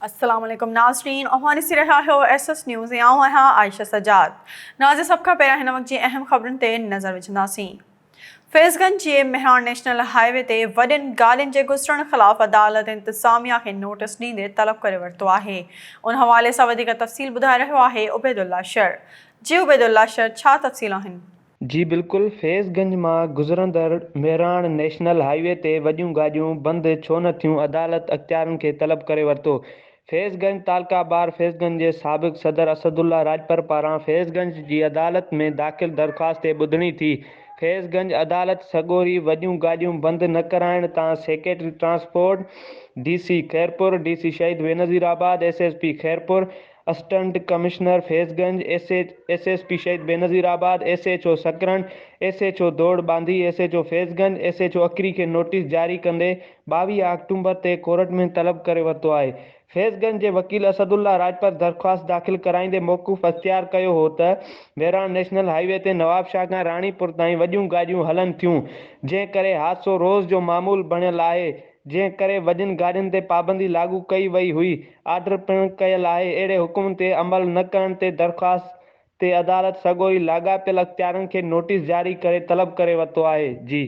अस्सलाम वालेकुम नाज़रीन, अवानी से रहा हो एसएस न्यूज़ यहाँ आयशा सजाद। नाज़ सब का पहिरियों हिन वक्त जी अहम खबरुनि ते नज़र विझंदासीं। फैज़गंज जे मेहरान नेशनल हाईवे ते वॾनि गाॾियुनि जे गुज़रण ख़िलाफ़ अदालत इंतिज़ामिया खे नोटिस ॾींदे तलब करे वरितो आहे। उन हवाले सां वधीक तफ़सील ॿुधाए रहियो आहे उबैदुल्ला शर। जी उबैदुल्ला शर, छा तफ़सील आहिनि? जी बिल्कुल, फैज़गंज मां गुज़रंदड़ मेहरान नेशनल हाईवे ते वॾियूं गाॾियूं बंदि छो न थियूं, अदालत अख़्तियारनि खे तलब करे वरितो। फैज़गंज तालका बार फैज़गंज जे साबिक़ सदर असदुल्ला राजपर पारां फैज़गंज जी अदालत में दाख़िल दरख़्वास्त ते ॿुधणी थी। फैज़गंज अदालत सॻोरी वॾियूं गाॾियूं बंदि न कराइण तां सेक्रेटरी ट्रांसपोर्ट, डीसी Khairpur, DC Shaheed Benazirabad, SSP Khairpur, assistant commissioner Faizganj, SSP Shaheed Benazirabad, SHO सकरन, SHO दौड़ बांधी, एसएचओ फैज़गंज, एसएचओ अकरी खे नोटिस जारी कंदे 22 अक्टूबर ते कोर्ट में तलब करे वरितो आहे। फैज़गंज जे वकील असदुल्ला राजपर दरख़्वास्त दाख़िल कराईंदे मौक़ूफ़ अख़्तियार कयो हो त मेहरान नेशनल हाईवे ते नवाबशाह खां राणीपुर ताईं वॾियूं गाॾियूं हलनि थियूं, जंहिं करे हादसो रोज़ जो मामूल बणियल आहे, जंहिं करे वॾियुनि गाॾियुनि ते पाबंदी लागू कई वई हुई। आर्डर पिणु कयल आहे। अहिड़े हुकुम ते अमल न करण ते दरख़्वास्त ते अदालत सॻोई लाॻापियल अख़्तियारनि खे नोटिस जारी करे तलब करे वरितो आहे। जी